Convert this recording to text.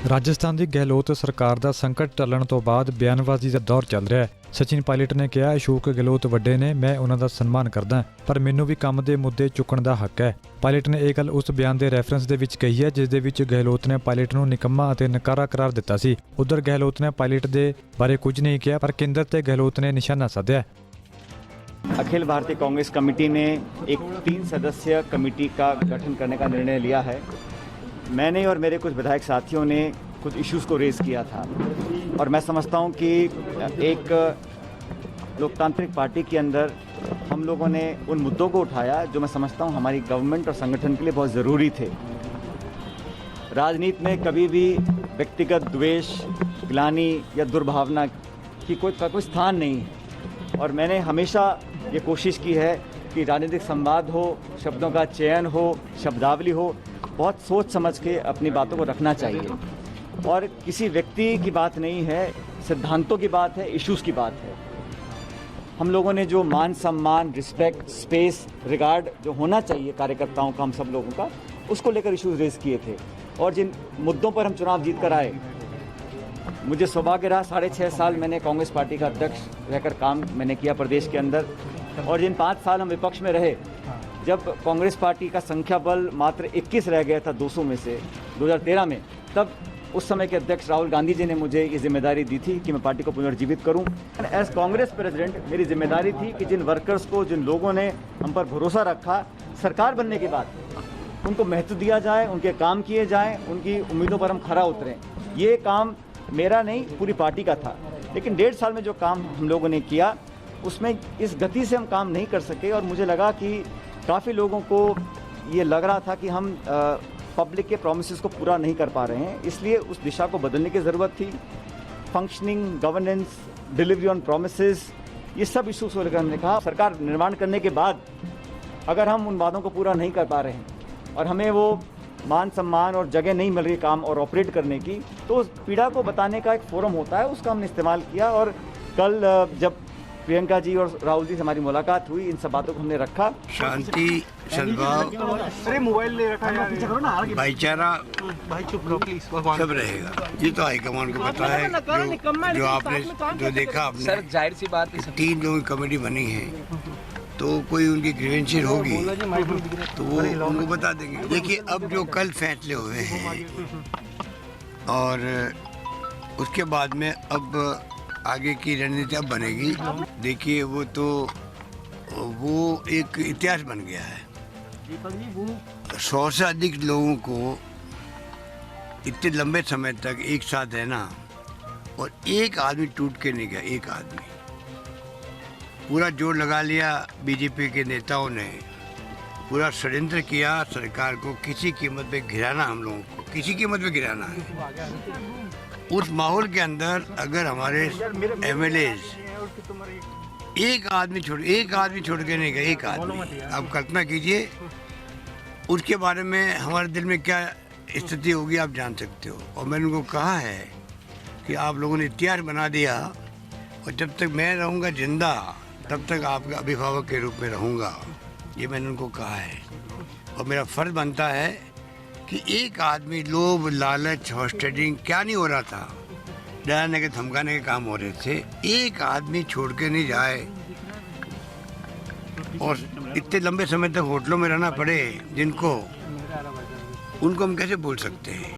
राजस्थान की गहलोत सरकार का संकट टलन तो बाद बयानबाजी का दौर चल रहा है। सचिन पायलट ने कहा, अशोक गहलोत वड्डे ने, मैं उन्हां दा सम्मान करदा, पर मैनू भी काम दे मुद्दे चुकण दा हक है। पायलट ने यह गल उस बयान के रैफरेंस दे विच कही है जिस दे विच गहलोत ने पायलट नूं निकम्मा अते नकारा करार दिता सी। उधर गहलोत ने पायलट दे बारे कुछ नहीं कहा, पर केंद्र ते गहलोत ने निशाना साधा। अखिल भारतीय कांग्रेस कमेटी ने एक 3 सदस्यीय कमेटी का गठन करने का निर्णय लिया है। मैंने और मेरे कुछ विधायक साथियों ने कुछ इश्यूज़ को रेज़ किया था और मैं समझता हूं कि एक लोकतांत्रिक पार्टी के अंदर हम लोगों ने उन मुद्दों को उठाया जो मैं समझता हूं हमारी गवर्नमेंट और संगठन के लिए बहुत ज़रूरी थे। राजनीति में कभी भी व्यक्तिगत द्वेष, ग्लानि या दुर्भावना की कोई स्थान नहीं है और मैंने हमेशा ये कोशिश की है कि राजनीतिक संवाद हो, शब्दों का चयन हो, शब्दावली हो, बहुत सोच समझ के अपनी बातों को रखना चाहिए और किसी व्यक्ति की बात नहीं है, सिद्धांतों की बात है, इश्यूज़ की बात है। हम लोगों ने जो मान सम्मान, रिस्पेक्ट, स्पेस, रिगार्ड जो होना चाहिए कार्यकर्ताओं का, हम सब लोगों का, उसको लेकर इश्यूज़ रेज़ किए थे और जिन मुद्दों पर हम चुनाव जीत कर आए, मुझे सौभाग्य रहा 6.5 साल मैंने कांग्रेस पार्टी का अध्यक्ष रहकर काम मैंने किया प्रदेश के अंदर और जिन 5 साल हम विपक्ष में रहे, जब कांग्रेस पार्टी का संख्या बल मात्र 21 रह गया था 200 में से 2013 में, तब उस समय के अध्यक्ष राहुल गांधी जी ने मुझे ये जिम्मेदारी दी थी कि मैं पार्टी को पुनर्जीवित करूं। एज कांग्रेस प्रेसिडेंट मेरी जिम्मेदारी थी कि जिन वर्कर्स को, जिन लोगों ने हम पर भरोसा रखा, सरकार बनने के बाद उनको महत्व दिया जाए, उनके काम किए जाएँ, उनकी उम्मीदों पर हम खरा उतरें। ये काम मेरा नहीं, पूरी पार्टी का था। लेकिन 1.5 साल में जो काम हम लोगों ने किया उसमें इस गति से हम काम नहीं कर सके और मुझे लगा कि काफ़ी लोगों को ये लग रहा था कि हम पब्लिक के प्रोमिसेस को पूरा नहीं कर पा रहे हैं, इसलिए उस दिशा को बदलने की ज़रूरत थी। Functioning, governance, delivery on promises, ये सब इशूज़ को लेकर हमने कहा सरकार निर्माण करने के बाद अगर हम उन वादों को पूरा नहीं कर पा रहे हैं और हमें वो मान सम्मान और जगह नहीं मिल रही काम और ऑपरेट करने की, तो उस पीड़ा को बताने का एक फोरम होता है, उसका हमने इस्तेमाल किया और कल जब प्रियंका जी और राहुल जी से हमारी मुलाकात हुई, इन सब बातों को हमने रखा। शांति, सद्भाव, भाईचारा सब रहेगा। ये तो हाईकमान को पता है। जो आपने जो देखा, आपने सर जाहिर सी बात है 3 लोगों की कमेटी बनी है, तो कोई उनकी ग्रीवेंशियल होगी तो वो उनको बता देंगे। देखिए, अब जो कल फैसले हुए हैं और उसके बाद में अब आगे की रणनीति अब बनेगी। देखिए, वो एक इतिहास बन गया है। 100 से अधिक लोगों को इतने लंबे समय तक एक साथ रहना और एक आदमी टूट के नहीं गया। एक आदमी पूरा जोर लगा लिया। बीजेपी के नेताओं ने पूरा षड्यंत्र किया सरकार को किसी कीमत पे गिराना, हम लोगों को किसी कीमत पे गिराना है। उस माहौल के अंदर अगर हमारे एमएलए एक आदमी छोड़ के नहीं गए, एक आदमी, आप कल्पना कीजिए उसके बारे में हमारे दिल में क्या स्थिति होगी, आप जान सकते हो। और मैंने उनको कहा है कि आप लोगों ने इतिहास बना दिया और जब तक मैं रहूँगा जिंदा तब तक आपका अभिभावक के रूप में रहूँगा, ये मैंने उनको कहा है। और मेरा फर्ज बनता है कि एक आदमी, लोभ, लालच, हॉस्टेडिंग क्या नहीं हो रहा था, डराने के धमकाने के काम हो रहे थे, एक आदमी छोड़ के नहीं जाए और इतने लंबे समय तक होटलों में रहना पड़े जिनको, उनको हम कैसे बोल सकते हैं।